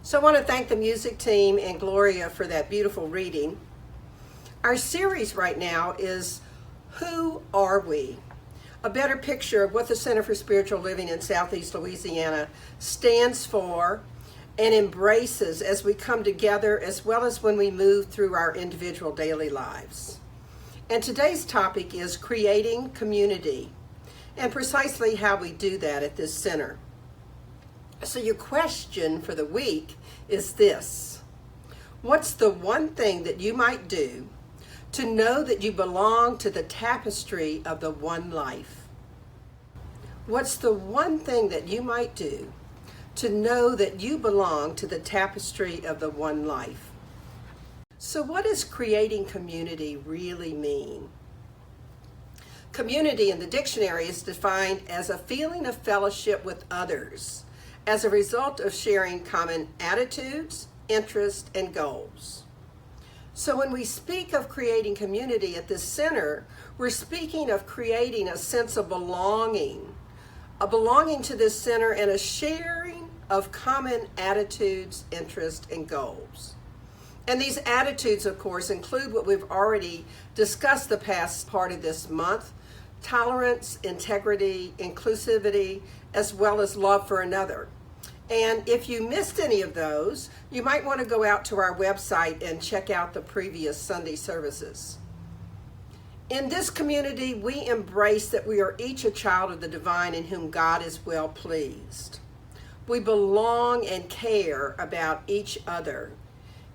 So I want to thank the music team and Gloria for that beautiful reading. Our series right now is Who Are We? A better picture of what the Center for Spiritual Living in Southeast Louisiana stands for and embraces as we come together, as well as when we move through our individual daily lives. And today's topic is creating community, and precisely how we do that at this center. So your question for the week is this: what's the one thing that you might do to know that you belong to the tapestry of the one life? What's the one thing that you might do to know that you belong to the tapestry of the one life? So what does creating community really mean? Community in the dictionary is defined as a feeling of fellowship with others as a result of sharing common attitudes, interests, and goals. So when we speak of creating community at this center, we're speaking of creating a sense of belonging, a belonging to this center and a sharing of common attitudes, interests, and goals. And these attitudes, of course, include what we've already discussed the past part of this month: tolerance, integrity, inclusivity, as well as love for another. And if you missed any of those, you might want to go out to our website and check out the previous Sunday services. In this community, we embrace that we are each a child of the divine in whom God is well pleased. We belong and care about each other.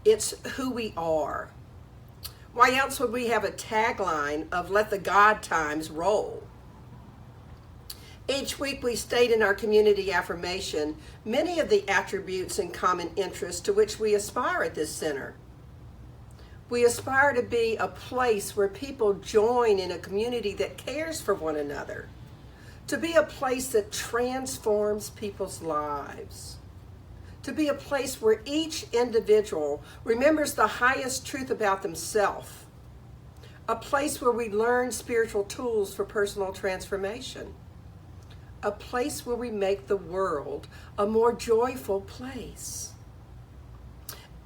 It's who we are. Why else would we have a tagline of "Let the God times roll"? Each week we state in our community affirmation many of the attributes and common interests to which we aspire at this center. We aspire to be a place where people join in a community that cares for one another, to be a place that transforms people's lives, to be a place where each individual remembers the highest truth about themselves, a place where we learn spiritual tools for personal transformation, a place where we make the world a more joyful place.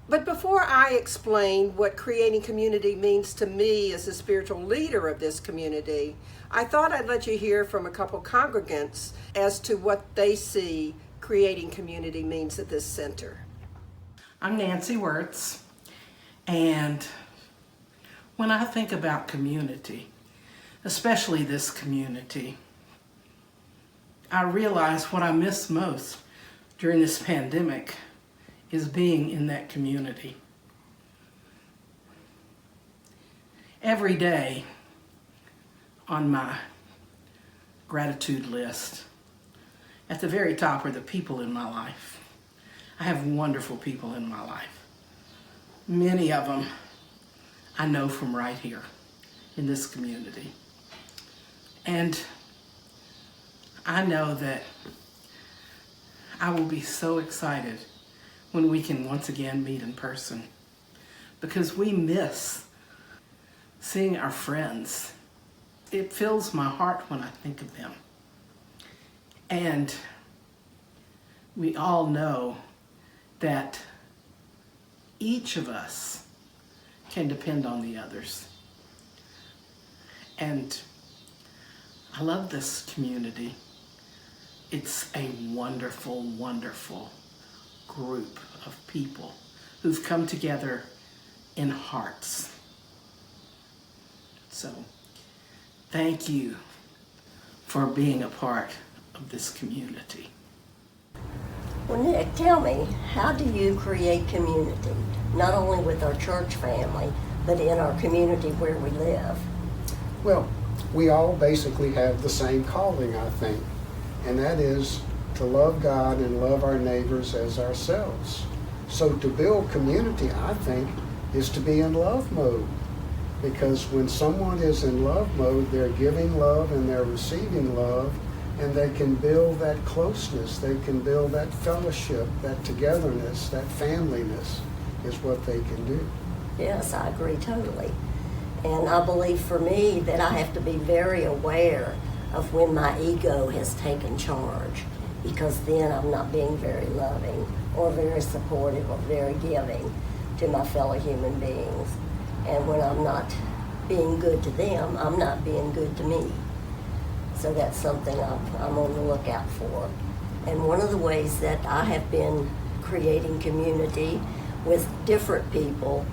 But before I explain what creating community means to me as a spiritual leader of this community, I thought I'd let you hear from a couple congregants as to what they see creating community means at this center. I'm Nancy Wirtz, and when I think about community, especially this community, I realize what I miss most during this pandemic is being in that community. Every day on my gratitude list, at the very top are the people in my life. I have wonderful people in my life. Many of them I know from right here in this community. And I know that I will be so excited when we can once again meet in person, because we miss seeing our friends. It fills my heart when I think of them. And we all know that each of us can depend on the others. And I love this community. It's a wonderful, wonderful group of people who've come together in hearts. So, thank you for being a part of this community. Well, Nick, tell me, how do you create community, not only with our church family, but in our community where we live? Well, we all basically have the same calling, I think, and that is to love God and love our neighbors as ourselves. So to build community, I think, is to be in love mode. Because when someone is in love mode, they're giving love and they're receiving love, and they can build that closeness, they can build that fellowship, that togetherness, that familyness is what they can do. Yes, I agree totally. And I believe for me that I have to be very aware of when my ego has taken charge because then I'm not being very loving or very supportive or very giving to my fellow human beings. And when I'm not being good to them, I'm not being good to me. So that's something I'm on the lookout for. And one of the ways that I have been creating community with different people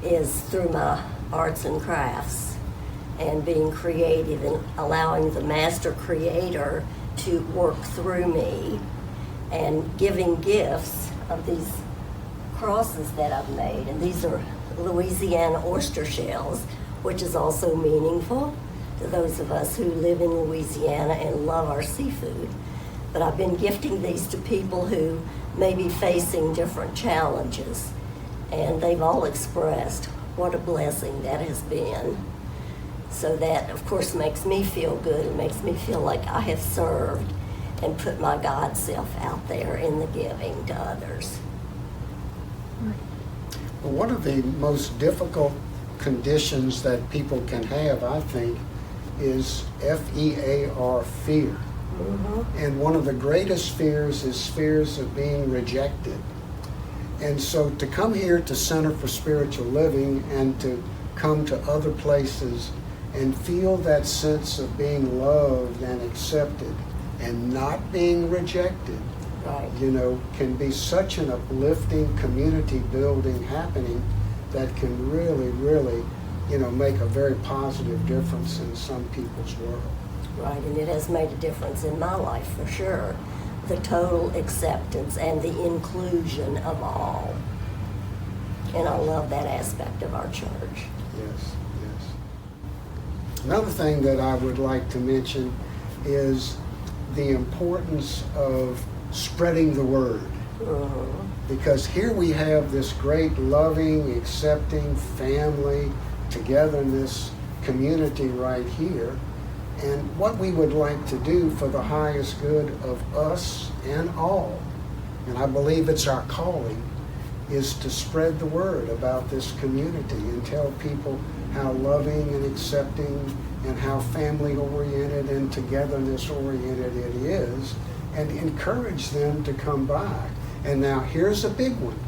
is through my arts and crafts and being creative and allowing the master creator to work through me and giving gifts of these crosses that I've made. And these are Louisiana oyster shells, which is also meaningful to those of us who live in Louisiana and love our seafood. But I've been gifting these to people who may be facing different challenges, and they've all expressed what a blessing that has been. So that, of course, makes me feel good. It makes me feel like I have served and put my God self out there in the giving to others. Well, one of the most difficult conditions that people can have, I think, is FEAR, fear. Mm-hmm. And one of the greatest fears is fears of being rejected. And so to come here to Center for Spiritual Living and to come to other places and feel that sense of being loved and accepted and not being rejected, Right. Can be such an uplifting community building happening that can really, really, make a very positive difference in some people's world. Right, and it has made a difference in my life for sure. The total acceptance and the inclusion of all. And I love that aspect of our church. Yes, yes. Another thing that I would like to mention is the importance of spreading the word. Because here we have this great loving, accepting family, togetherness, community right here. And what we would like to do for the highest good of us and all, and I believe it's our calling, is to spread the word about this community and tell people how loving and accepting and how family-oriented and togetherness-oriented it is, and encourage them to come by. And now here's a big one.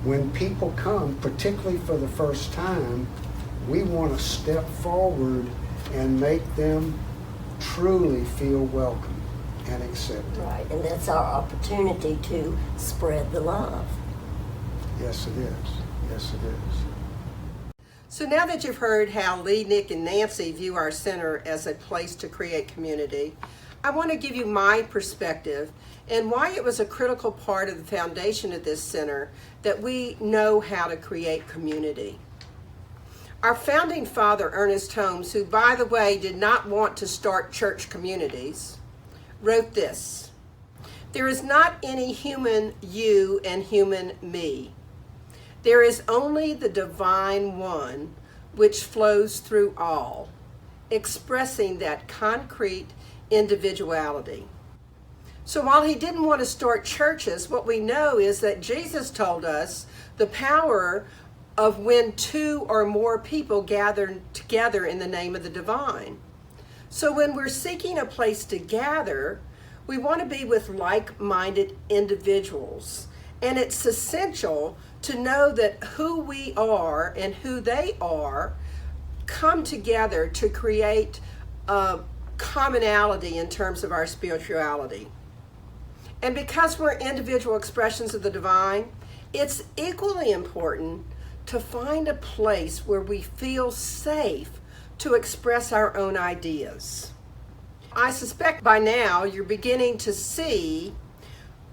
When people come, particularly for the first time, we want to step forward and make them truly feel welcome and accepted. Right, and that's our opportunity to spread the love. Yes, it is. Yes, it is. So now that you've heard how Lee, Nick, and Nancy view our center as a place to create community, I want to give you my perspective and why it was a critical part of the foundation of this center that we know how to create community. Our founding father, Ernest Holmes, who, by the way, did not want to start church communities, wrote this: "There is not any human you and human me. There is only the divine one which flows through all, expressing that concrete individuality." So while he didn't want to start churches, what we know is that Jesus told us the power of when two or more people gather together in the name of the divine. So when we're seeking a place to gather, we want to be with like-minded individuals. And it's essential to know that who we are and who they are come together to create a commonality in terms of our spirituality. And because we're individual expressions of the divine, it's equally important to find a place where we feel safe to express our own ideas. I suspect by now you're beginning to see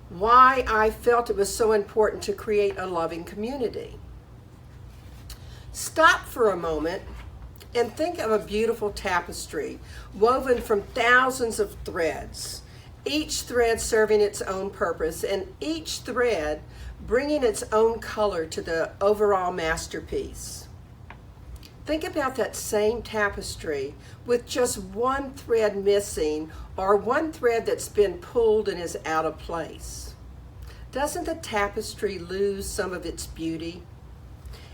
why I felt it was so important to create a loving community. Stop for a moment and think of a beautiful tapestry woven from thousands of threads, each thread serving its own purpose and each thread bringing its own color to the overall masterpiece. Think about that same tapestry with just one thread missing or one thread that's been pulled and is out of place. Doesn't the tapestry lose some of its beauty?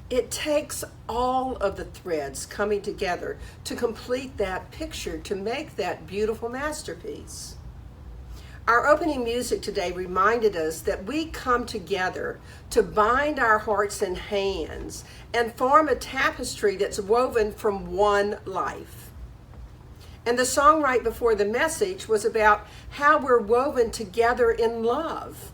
It takes all of the threads coming together to complete that picture, to make that beautiful masterpiece. Our opening music today reminded us that we come together to bind our hearts and hands and form a tapestry that's woven from one life. And the song right before the message was about how we're woven together in love.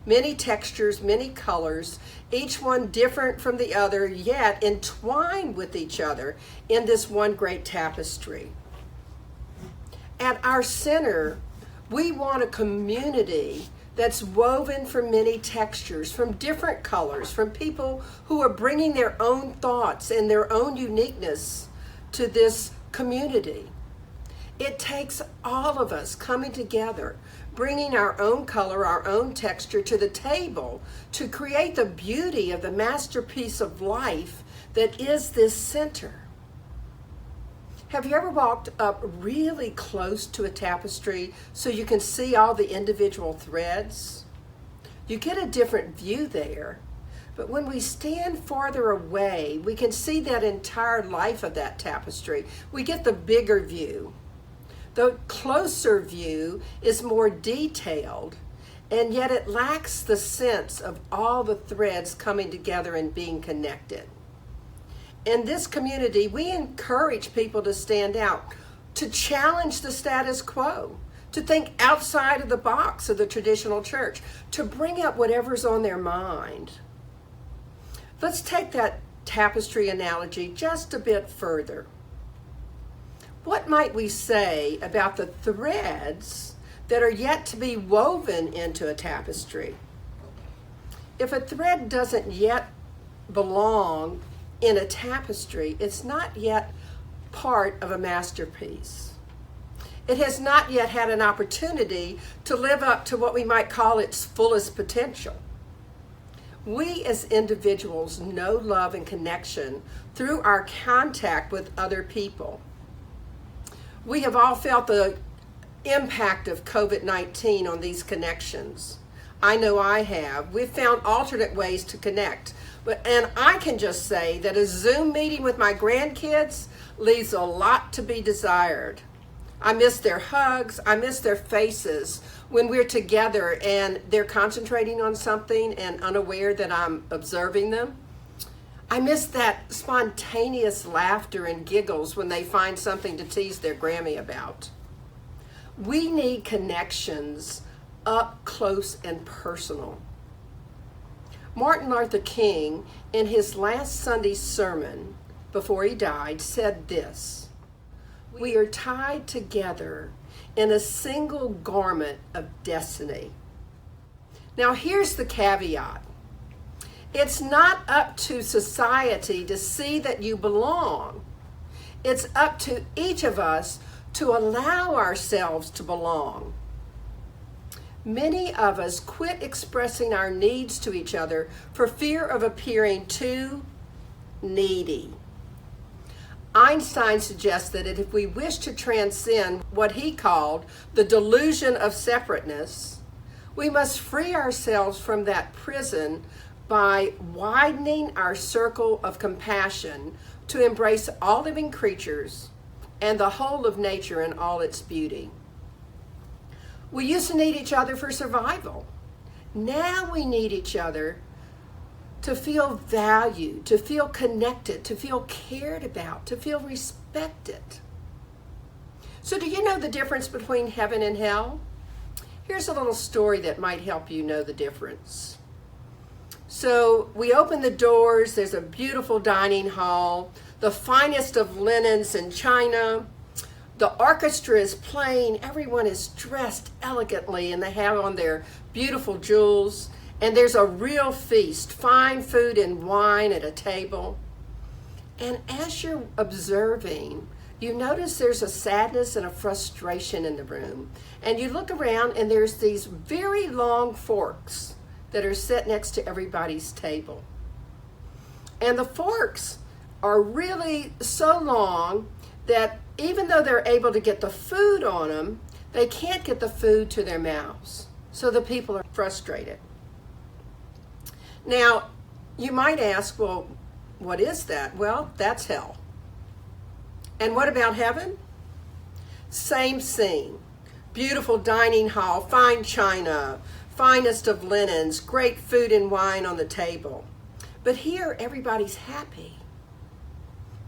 Many textures, many colors, each one different from the other, yet entwined with each other in this one great tapestry. At our center, we want a community that's woven from many textures, from different colors, from people who are bringing their own thoughts and their own uniqueness to this community. It takes all of us coming together, bringing our own color, our own texture to the table to create the beauty of the masterpiece of life that is this center. Have you ever walked up really close to a tapestry so you can see all the individual threads? You get a different view there, but when we stand farther away, we can see that entire life of that tapestry. We get the bigger view. The closer view is more detailed, and yet it lacks the sense of all the threads coming together and being connected. In this community, we encourage people to stand out, to challenge the status quo, to think outside of the box of the traditional church, to bring up whatever's on their mind. Let's take that tapestry analogy just a bit further. What might we say about the threads that are yet to be woven into a tapestry? If a thread doesn't yet belong in a tapestry, it's not yet part of a masterpiece. It has not yet had an opportunity to live up to what we might call its fullest potential. We as individuals know love and connection through our contact with other people. We have all felt the impact of COVID-19 on these connections. I know I have. We've found alternate ways to connect. And I can just say that a Zoom meeting with my grandkids leaves a lot to be desired. I miss their hugs. I miss their faces when we're together and they're concentrating on something and unaware that I'm observing them. I miss that spontaneous laughter and giggles when they find something to tease their Grammy about. We need connections up close and personal. Martin Luther King, in his last Sunday sermon before he died, said this: "We are tied together in a single garment of destiny." Now here's the caveat. It's not up to society to see that you belong. It's up to each of us to allow ourselves to belong. Many of us quit expressing our needs to each other for fear of appearing too needy. Einstein suggested that if we wish to transcend what he called the delusion of separateness, we must free ourselves from that prison by widening our circle of compassion to embrace all living creatures and the whole of nature in all its beauty. We used to need each other for survival. Now we need each other to feel valued, to feel connected, to feel cared about, to feel respected. So do you know the difference between heaven and hell? Here's a little story that might help you know the difference. So we open the doors, there's a beautiful dining hall, the finest of linens and china. The orchestra is playing, everyone is dressed elegantly and they have on their beautiful jewels. And there's a real feast, fine food and wine at a table. And as you're observing, you notice there's a sadness and a frustration in the room. And you look around and there's these very long forks that are set next to everybody's table. And the forks are really so long that even though they're able to get the food on them, they can't get the food to their mouths. So the people are frustrated. Now, you might ask, well, what is that? Well, that's hell. And what about heaven? Same scene. beautiful dining hall, fine china, finest of linens, great food and wine on the table. But here, everybody's happy.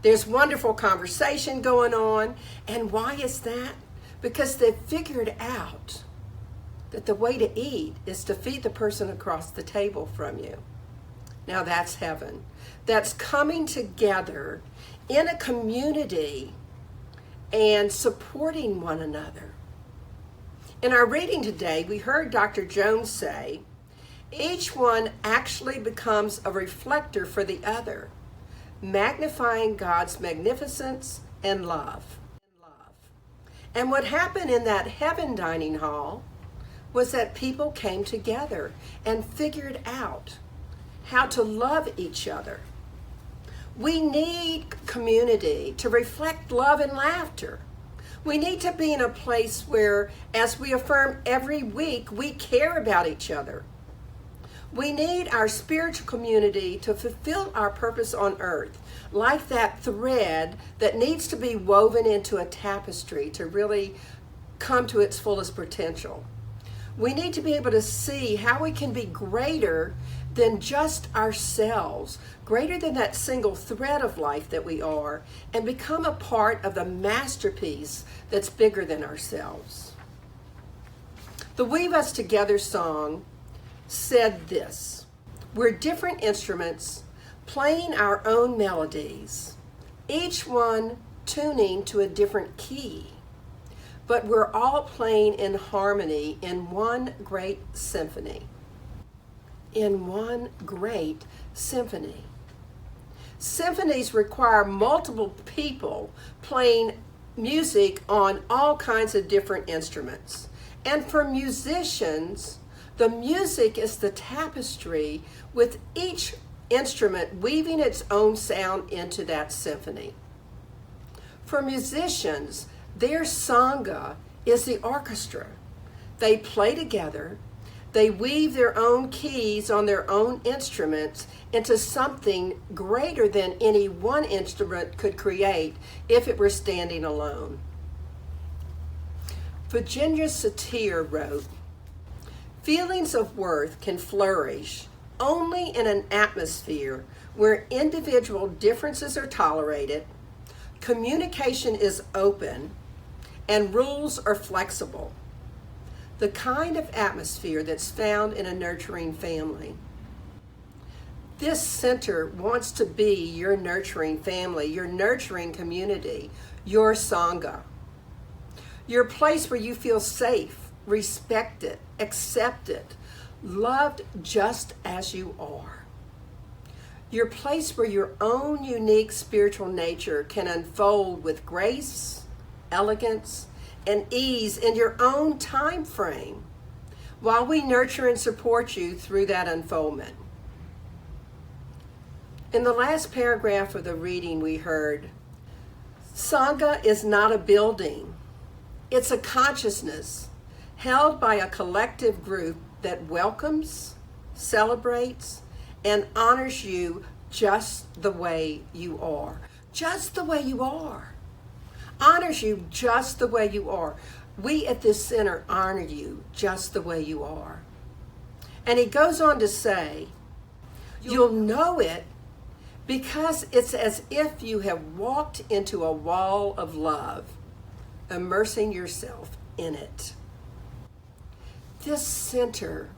There's wonderful conversation going on. And why is that? Because they've figured out that the way to eat is to feed the person across the table from you. Now that's heaven. That's coming together in a community and supporting one another. In our reading today, we heard Dr. Jones say, each one actually becomes a reflector for the other, magnifying God's magnificence and love. And what happened in that heaven dining hall was that people came together and figured out how to love each other. We need community to reflect love and laughter. We need to be in a place where, as we affirm every week, we care about each other. We need our spiritual community to fulfill our purpose on earth, like that thread that needs to be woven into a tapestry to really come to its fullest potential. We need to be able to see how we can be greater than just ourselves, greater than that single thread of life that we are, and become a part of the masterpiece that's bigger than ourselves. The Weave Us Together song said this: we're different instruments playing our own melodies, each one tuning to a different key, but we're all playing in harmony in one great symphony. In one great symphony. Symphonies require multiple people playing music on all kinds of different instruments. And for musicians, the music is the tapestry with each instrument weaving its own sound into that symphony. For musicians, their sangha is the orchestra. They play together. They weave their own keys on their own instruments into something greater than any one instrument could create if it were standing alone. Virginia Satir wrote, feelings of worth can flourish only in an atmosphere where individual differences are tolerated, communication is open, and rules are flexible. The kind of atmosphere that's found in a nurturing family. This center wants to be your nurturing family, your nurturing community, your sangha. Your place where you feel safe, respected, accepted, loved just as you are. Your place where your own unique spiritual nature can unfold with grace, elegance, and ease in your own time frame, while we nurture and support you through that unfoldment. In the last paragraph of the reading we heard, Sangha is not a building. It's a consciousness held by a collective group that welcomes, celebrates, and honors you just the way you are. Just the way you are. Honors you just the way you are. We at this center honor you just the way you are. And he goes on to say, you'll know it because it's as if you have walked into a wall of love, immersing yourself in it. This center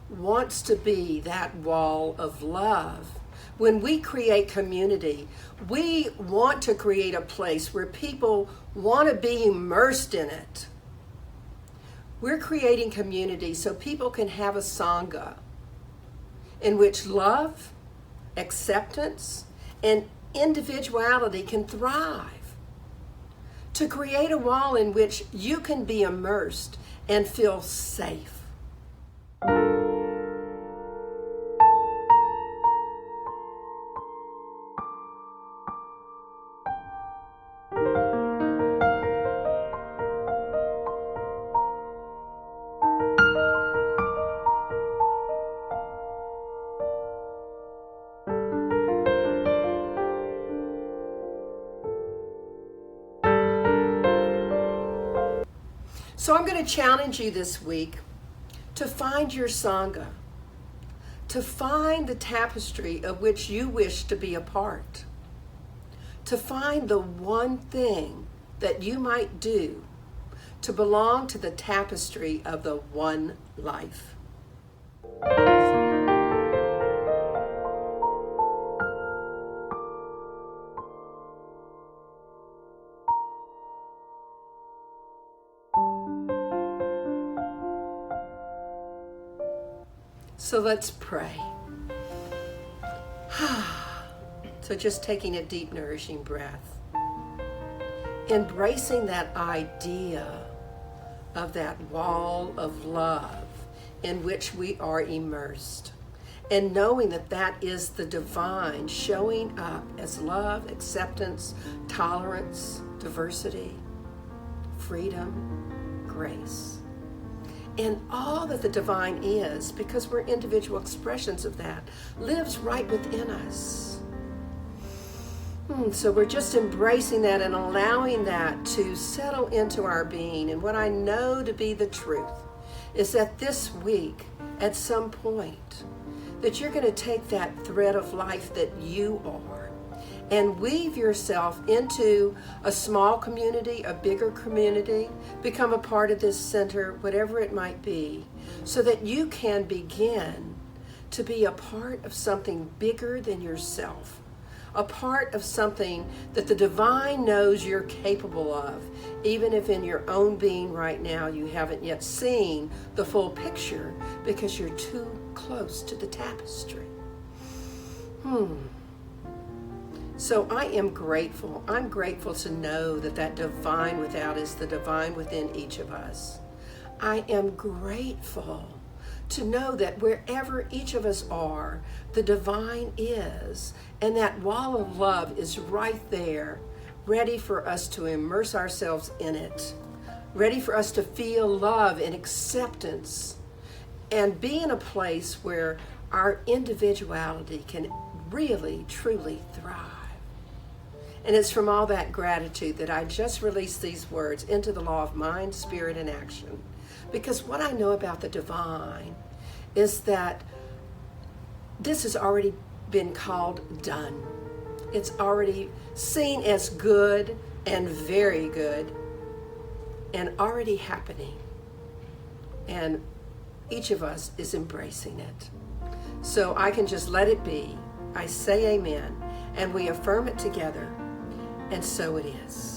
wants to be that wall of love. When we create community, we want to create a place where people want to be immersed in it. We're creating community so people can have a sangha in which love, acceptance, and individuality can thrive. To create a wall in which you can be immersed and feel safe. So I'm going to challenge you this week to find your Sangha, to find the tapestry of which you wish to be a part, to find the one thing that you might do to belong to the tapestry of the one life. So let's pray. So just taking a deep, nourishing breath. Embracing that idea of that wall of love in which we are immersed. And knowing that that is the divine showing up as love, acceptance, tolerance, diversity, freedom, grace. And all that the divine is, because we're individual expressions of that, lives right within us. So we're just embracing that and allowing that to settle into our being. And what I know to be the truth is that this week, at some point, that you're going to take that thread of life that you are and weave yourself into a small community, a bigger community, become a part of this center, whatever it might be, so that you can begin to be a part of something bigger than yourself, a part of something that the divine knows you're capable of, even if in your own being right now you haven't yet seen the full picture because you're too close to the tapestry. So I am grateful. I'm grateful to know that that divine without is the divine within each of us. I am grateful to know that wherever each of us are, the divine is, and that wall of love is right there, ready for us to immerse ourselves in it, ready for us to feel love and acceptance, and be in a place where our individuality can really, truly thrive. And it's from all that gratitude that I just released these words into the law of mind, spirit, and action. Because what I know about the divine is that this has already been called done. It's already seen as good and very good and already happening. And each of us is embracing it. So I can just let it be. I say amen, and we affirm it together. And so it is.